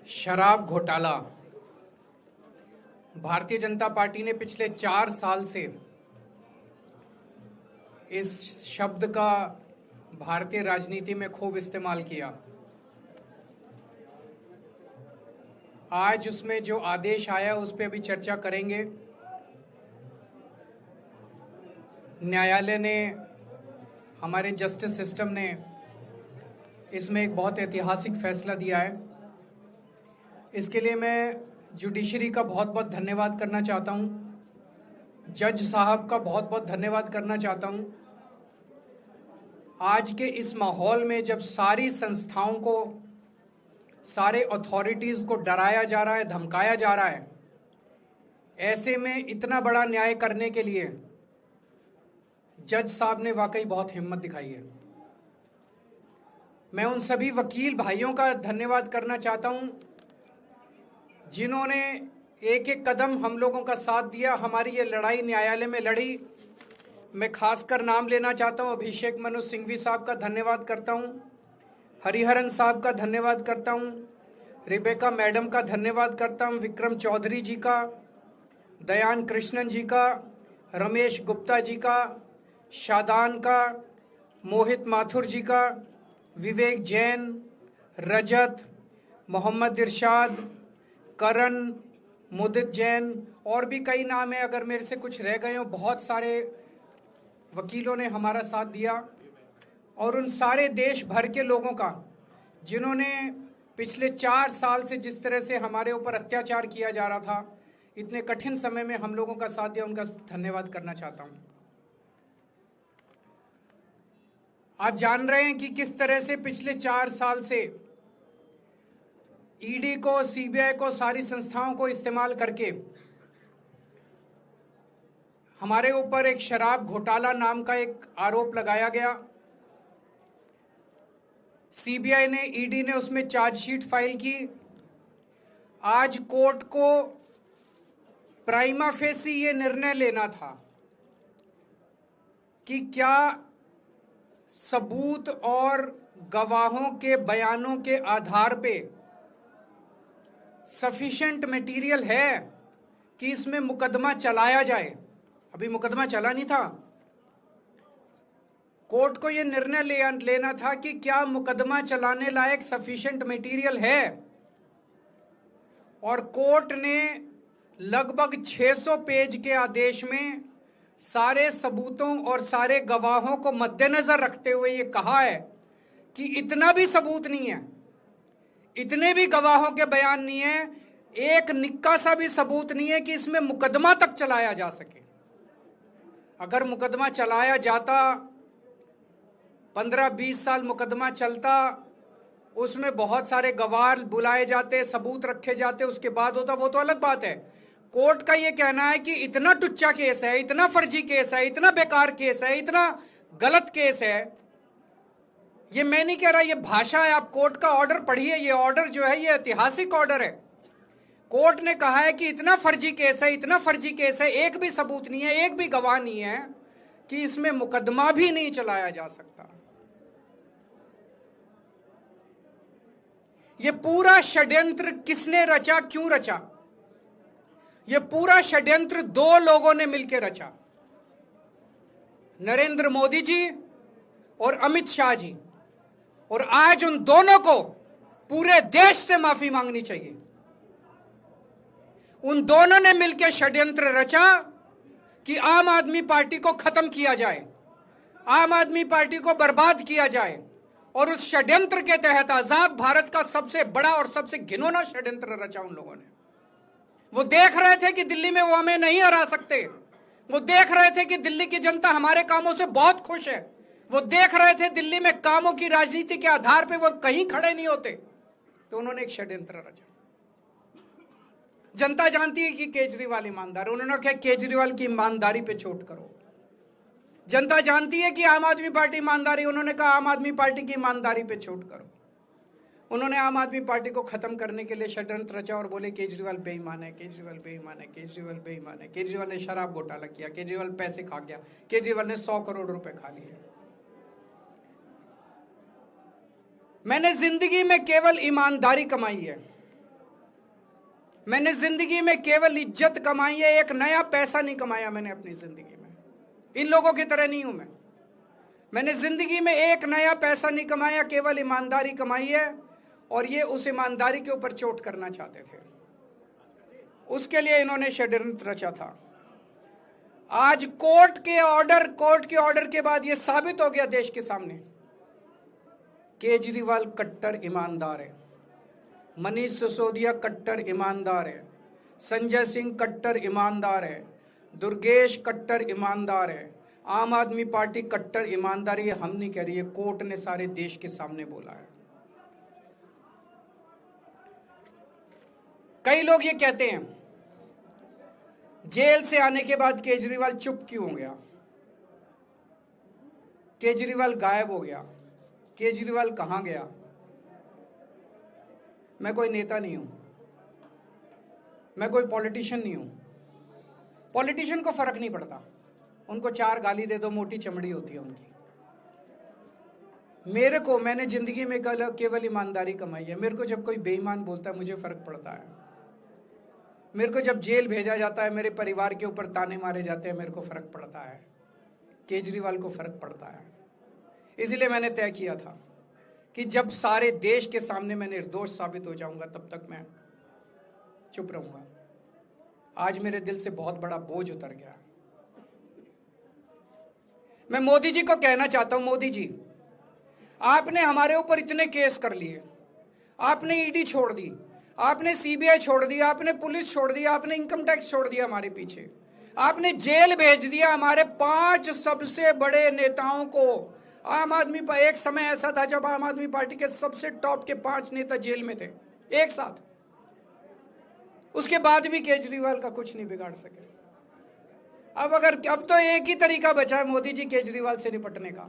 शराब घोटाला। भारतीय जनता पार्टी ने पिछले 4 साल से इस शब्द का भारतीय राजनीति में खूब इस्तेमाल किया। आज उसमें जो आदेश आया उस पर भी चर्चा करेंगे। न्यायालय ने, हमारे जस्टिस सिस्टम ने इसमें एक बहुत ऐतिहासिक फैसला दिया है। इसके लिए मैं जुडिशरी का बहुत बहुत धन्यवाद करना चाहता हूं, जज साहब का बहुत बहुत धन्यवाद करना चाहता हूं। आज के इस माहौल में जब सारी संस्थाओं को, सारे अथॉरिटीज को डराया जा रहा है, धमकाया जा रहा है, ऐसे में इतना बड़ा न्याय करने के लिए जज साहब ने वाकई बहुत हिम्मत दिखाई है। मैं उन सभी वकील भाइयों का धन्यवाद करना चाहता हूं जिन्होंने एक एक कदम हम लोगों का साथ दिया, हमारी ये लड़ाई न्यायालय में लड़ी। मैं खासकर नाम लेना चाहता हूं, अभिषेक मनु सिंघवी साहब का धन्यवाद करता हूं, हरिहरन साहब का धन्यवाद करता हूं, रिबेका मैडम का धन्यवाद करता हूं, विक्रम चौधरी जी का, दयान कृष्णन जी का, रमेश गुप्ता जी का, शादान का, मोहित माथुर जी का, विवेक जैन, रजत, मोहम्मद इरशाद, करण, मुदित जैन, और भी कई नाम है, अगर मेरे से कुछ रह गए हो। बहुत सारे वकीलों ने हमारा साथ दिया, और उन सारे देश भर के लोगों का जिन्होंने पिछले 4 साल से जिस तरह से हमारे ऊपर अत्याचार किया जा रहा था, इतने कठिन समय में हम लोगों का साथ दिया, उनका धन्यवाद करना चाहता हूं। आप जान रहे हैं कि किस तरह से पिछले 4 साल से ईडी को, सीबीआई को, सारी संस्थाओं को इस्तेमाल करके हमारे ऊपर एक शराब घोटाला नाम का एक आरोप लगाया गया। सीबीआई ने, ईडी ने उसमें चार्जशीट फाइल की। आज कोर्ट को प्राइमा फेसी ये निर्णय लेना था कि क्या सबूत और गवाहों के बयानों के आधार पे सफिशिएंट मटेरियल है कि इसमें मुकदमा चलाया जाए। अभी मुकदमा चला नहीं था। कोर्ट को यह निर्णय लेना था कि क्या मुकदमा चलाने लायक सफिशिएंट मटेरियल है, और कोर्ट ने लगभग 600 पेज के आदेश में सारे सबूतों और सारे गवाहों को मद्देनजर रखते हुए ये कहा है कि इतना भी सबूत नहीं है, इतने भी गवाहों के बयान नहीं है, एक निक्का सा भी सबूत नहीं है कि इसमें मुकदमा तक चलाया जा सके। अगर मुकदमा चलाया जाता, 15-20 साल मुकदमा चलता, उसमें बहुत सारे गवाह बुलाए जाते, सबूत रखे जाते, उसके बाद होता, वो तो अलग बात है। कोर्ट का ये कहना है कि इतना टुच्चा केस है, इतना फर्जी केस है, इतना बेकार केस है, इतना गलत केस है। ये मैं नहीं कह रहा, ये भाषा है। आप कोर्ट का ऑर्डर पढ़िए। ये ऑर्डर जो है ये ऐतिहासिक ऑर्डर है। कोर्ट ने कहा है कि इतना फर्जी केस है, इतना फर्जी केस है, एक भी सबूत नहीं है, एक भी गवाह नहीं है कि इसमें मुकदमा भी नहीं चलाया जा सकता। ये पूरा षड्यंत्र किसने रचा, क्यों रचा? ये पूरा षड्यंत्र 2 लोगों ने मिलकर रचा, नरेंद्र मोदी जी और अमित शाह जी। और आज उन दोनों को पूरे देश से माफी मांगनी चाहिए। उन दोनों ने मिलकर षड्यंत्र रचा कि आम आदमी पार्टी को खत्म किया जाए, आम आदमी पार्टी को बर्बाद किया जाए। और उस षड्यंत्र के तहत आजाद भारत का सबसे बड़ा और सबसे घिनौना षड्यंत्र रचा उन लोगों ने। वो देख रहे थे कि दिल्ली में वो हमें नहीं हरा सकते। वो देख रहे थे कि दिल्ली की जनता हमारे कामों से बहुत खुश है। वो देख रहे थे दिल्ली में कामों की राजनीति के आधार पे वो कहीं खड़े नहीं होते, तो उन्होंने एक षड्यंत्र रचा। जनता जानती है कि केजरीवाल ईमानदार, उन्होंने कहा केजरीवाल की ईमानदारी पे चोट करो। जनता जानती है कि आम आदमी पार्टी ईमानदारी, उन्होंने कहा आम आदमी पार्टी की ईमानदारी पे चोट करो। उन्होंने आम आदमी पार्टी को खत्म करने के लिए षड्यंत्र रचा और बोले केजरीवाल बेईमान है, केजरीवाल बेईमान है, केजरीवाल बेईमान है। केजरीवाल ने शराब घोटाला किया, केजरीवाल पैसे खा गया, केजरीवाल ने 100 करोड़ रुपए खा लिए। मैंने जिंदगी में केवल ईमानदारी कमाई है, मैंने जिंदगी में केवल इज्जत कमाई है, एक नया पैसा नहीं कमाया मैंने अपनी जिंदगी में। इन लोगों की तरह नहीं हूं मैं। मैंने जिंदगी में एक नया पैसा नहीं कमाया, केवल ईमानदारी कमाई है। और ये उस ईमानदारी के ऊपर चोट करना चाहते थे, उसके लिए इन्होंने षड्यंत्र रचा था। आज कोर्ट के ऑर्डर के बाद ये साबित हो गया देश के सामने, केजरीवाल कट्टर ईमानदार है, मनीष सिसोदिया कट्टर ईमानदार है, संजय सिंह कट्टर ईमानदार है, दुर्गेश कट्टर ईमानदार है, आम आदमी पार्टी कट्टर ईमानदारी है। हम नहीं कह रही है, कोर्ट ने सारे देश के सामने बोला है। कई लोग ये कहते हैं जेल से आने के बाद केजरीवाल चुप क्यों हो गया, केजरीवाल गायब हो गया, केजरीवाल कहां गया। मैं कोई नेता नहीं हूं, मैं कोई पॉलिटिशियन नहीं हूं। पॉलिटिशियन को फर्क नहीं पड़ता, उनको 4 गाली दे दो, मोटी चमड़ी होती है उनकी। मैंने जिंदगी में केवल ईमानदारी कमाई है। मेरे को जब कोई बेईमान बोलता है मुझे फर्क पड़ता है। मेरे को जब जेल भेजा जाता है, मेरे परिवार के ऊपर ताने मारे जाते हैं, मेरे को फर्क पड़ता है। केजरीवाल को फर्क पड़ता है। इसलिए मैंने तय किया था कि जब सारे देश के सामने मैं निर्दोष साबित हो जाऊंगा तब तक मैं चुप रहूंगा। आज मेरे दिल से बहुत बड़ा बोझ उतर गया। मैं मोदी जी को कहना चाहता हूं, मोदी जी, आपने हमारे ऊपर इतने केस कर लिए, आपने ईडी छोड़ दी, आपने सीबीआई छोड़ दिया, आपने पुलिस छोड़ दिया, आपने इनकम टैक्स छोड़ दिया हमारे पीछे, आपने जेल भेज दिया हमारे 5 सबसे बड़े नेताओं को। आम आदमी पर एक समय ऐसा था जब आम आदमी पार्टी के सबसे टॉप के 5 नेता जेल में थे एक साथ। उसके बाद भी केजरीवाल का कुछ नहीं बिगाड़ सके। अब तो एक ही तरीका बचा है मोदी जी केजरीवाल से निपटने का,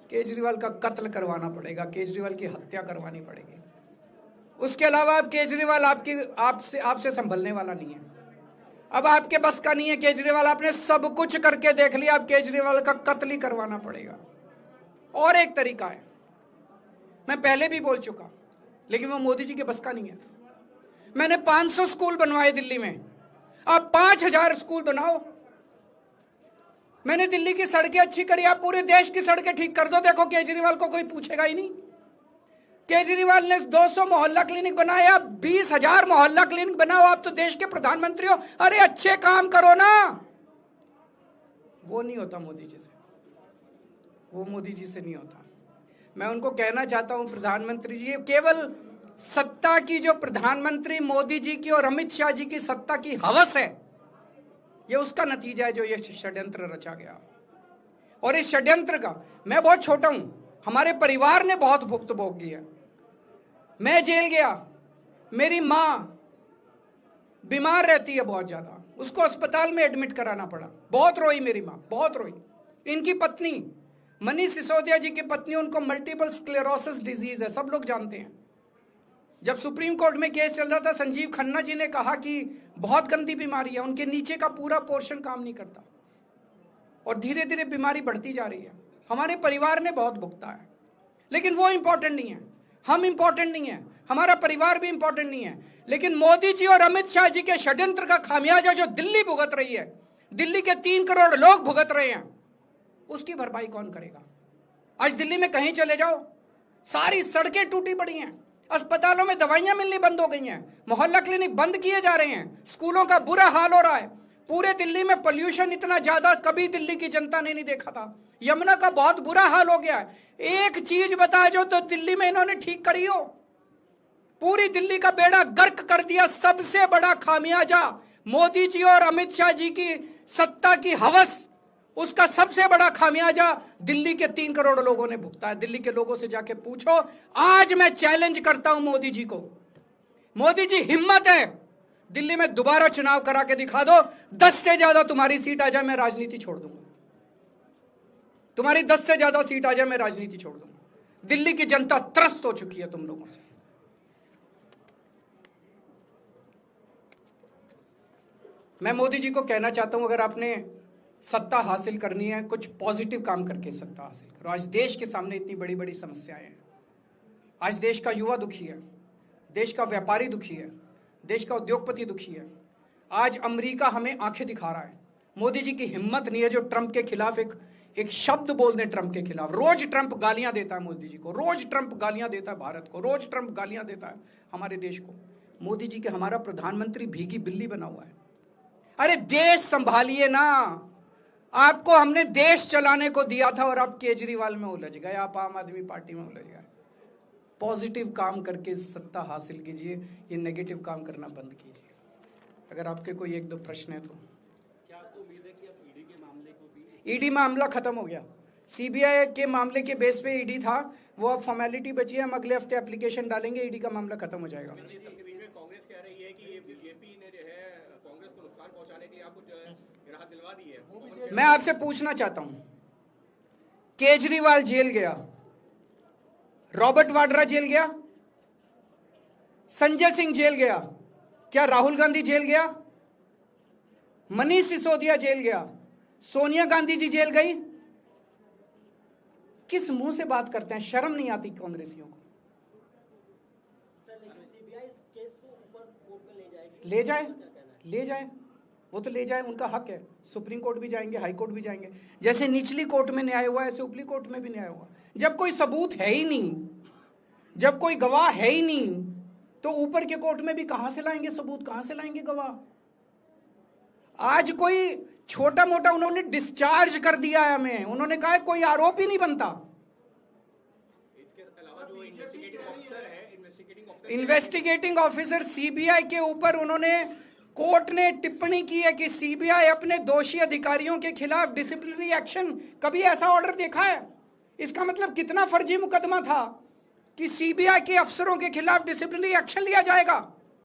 केजरीवाल का कत्ल करवाना पड़ेगा, केजरीवाल की हत्या करवानी पड़ेगी। उसके अलावा अब केजरीवाल आपसे संभलने वाला नहीं है। अब आपके बस का नहीं है केजरीवाल, आपने सब कुछ करके देख लिया, अब केजरीवाल का कत्ल ही करवाना पड़ेगा। और एक तरीका है, मैं पहले भी बोल चुका, लेकिन वो मोदी जी के बस का नहीं है। मैंने 500 स्कूल बनवाए दिल्ली में, आप 5000 स्कूल बनाओ। मैंने दिल्ली की सड़कें अच्छी करी, आप पूरे देश की सड़कें ठीक कर दो, देखो केजरीवाल को कोई पूछेगा ही नहीं। केजरीवाल ने 200 मोहल्ला क्लिनिक बनाया, 20,000 मोहल्ला क्लिनिक बनाओ। आप तो देश के प्रधानमंत्री हो, अरे अच्छे काम करो ना। वो नहीं होता मोदी जी से, वो मोदी जी से नहीं होता। मैं उनको कहना चाहता हूं, प्रधानमंत्री जी, केवल सत्ता की जो प्रधानमंत्री मोदी जी की और अमित शाह जी की सत्ता की हवस है, ये उसका नतीजा है जो ये षड्यंत्र रचा गया। और इस षड्यंत्र का मैं बहुत छोटा हूं, हमारे परिवार ने बहुत भुगत भोगी है। मैं जेल गया, मेरी मां बीमार रहती है बहुत ज्यादा, उसको अस्पताल में एडमिट कराना पड़ा, बहुत रोई मेरी मां, बहुत रोई। इनकी पत्नी मनीष सिसोदिया जी की पत्नी, उनको मल्टीपल स्क्लेरोसिस डिजीज है, सब लोग जानते हैं। जब सुप्रीम कोर्ट में केस चल रहा था, संजीव खन्ना जी ने कहा कि बहुत गंदी बीमारी है, उनके नीचे का पूरा पोर्शन काम नहीं करता और धीरे धीरे बीमारी बढ़ती जा रही है। हमारे परिवार ने बहुत भुगता है, लेकिन वो इंपॉर्टेंट नहीं है, हम इंपॉर्टेंट नहीं है, हमारा परिवार भी इंपॉर्टेंट नहीं है। लेकिन मोदी जी और अमित शाह जी के षड्यंत्र का खामियाजा जो दिल्ली भुगत रही है, दिल्ली के 3 करोड़ लोग भुगत रहे हैं, उसकी भरपाई कौन करेगा? आज दिल्ली में कहीं चले जाओ, सारी सड़कें टूटी पड़ी हैं, अस्पतालों में दवाइयां मिलनी बंद हो गई हैं, मोहल्ला क्लिनिक बंद किए जा रहे हैं, स्कूलों का बुरा हाल हो रहा है। पूरे दिल्ली में पोल्यूशन इतना ज्यादा कभी दिल्ली की जनता ने नहीं देखा था। यमुना का बहुत बुरा हाल हो गया है। एक चीज बता जो तो दिल्ली में इन्होंने ठीक करी हो, पूरी दिल्ली का बेड़ा गर्क कर दिया। सबसे बड़ा खामियाजा मोदी जी और अमित शाह जी की सत्ता की हवस, उसका सबसे बड़ा खामियाजा दिल्ली के 3 करोड़ लोगों ने भुगता है। दिल्ली के लोगों से जाके पूछो। आज मैं चैलेंज करता हूं मोदी जी को, मोदी जी हिम्मत है दिल्ली में दोबारा चुनाव करा के दिखा दो, 10 से ज्यादा तुम्हारी सीट आ जाए, मैं राजनीति छोड़ दूंगा। तुम्हारी 10 से ज्यादा सीट आ जाए, मैं राजनीति छोड़ दूंगा। दिल्ली की जनता त्रस्त हो चुकी है तुम लोगों से। मैं मोदी जी को कहना चाहता हूं, अगर आपने सत्ता हासिल करनी है, कुछ पॉजिटिव काम करके सत्ता हासिल करो। आज देश के सामने इतनी बड़ी बड़ी समस्याएं हैं। आज देश का युवा दुखी है, देश का व्यापारी दुखी है, देश का उद्योगपति दुखी है। आज अमेरिका हमें आंखें दिखा रहा है। मोदी जी की हिम्मत नहीं है जो ट्रंप के खिलाफ एक शब्द बोल दें। ट्रंप के खिलाफ रोज ट्रंप गालियां देता है मोदी जी को, रोज ट्रंप गालियां देता है भारत को, रोज ट्रंप गालियां देता है हमारे देश को। मोदी जी के हमारा प्रधानमंत्री भीगी बिल्ली बना हुआ है। अरे देश संभालिए ना। आपको हमने देश चलाने को दिया था और आप केजरीवाल में उलझ गए, आप आम आदमी पार्टी में उलझ गए। पॉजिटिव काम करके सत्ता हासिल कीजिए, ये नेगेटिव काम करना बंद कीजिए। अगर आपके कोई एक दो प्रश्न है तो। क्या आपको उम्मीद है कि अब ईडी के मामले को भी? ईडी मामला खत्म हो गया। सीबीआई के मामले के बेस पे ईडी था, वो अब फॉर्मेलिटी बची है। हम अगले हफ्ते एप्लीकेशन डालेंगे, ईडी का मामला खत्म हो जाएगा। कांग्रेस कह रही है कि ये बीजेपी ने जो है कांग्रेस को नुकसान पहुंचाने के लिए आपको जो है राहत दिलवा दी है। मैं आपसे पूछना चाहता हूं, केजरीवाल जेल गया, रॉबर्ट वाड्रा जेल गया, संजय सिंह जेल गया, क्या राहुल गांधी जेल गया? मनीष सिसोदिया जेल गया, सोनिया गांधी जी जेल गई? किस मुंह से बात करते हैं? शर्म नहीं आती कांग्रेसियों को? ले जाए, ले जाए, वो तो ले जाए, उनका हक है। सुप्रीम कोर्ट भी जाएंगे, हाई कोर्ट भी जाएंगे। जैसे निचली कोर्ट में न्याय हुआ, ऐसे ऊपरी कोर्ट में भी न्याय हुआ। जब कोई सबूत है ही नहीं, जब कोई गवाह है ही नहीं, तो ऊपर के कोर्ट में भी कहां से लाएंगे सबूत, कहां से लाएंगे गवाह? आज कोई छोटा मोटा उन्होंने डिस्चार्ज कर दिया है हमें, उन्होंने कहा कोई आरोप ही नहीं बनता। इसके अलावा जो इन्वेस्टिगेटिंग ऑफिसर सीबीआई के ऊपर उन्होंने, कोर्ट ने टिप्पणी की है कि सीबीआई अपने दोषी अधिकारियों के खिलाफ डिसिप्लिनरी एक्शन, कभी ऐसा ऑर्डर देखा है? इसका मतलब कितना फर्जी मुकदमा था कि सीबीआई के अफसरों के खिलाफ डिसिप्लिनरी एक्शन लिया जाएगा।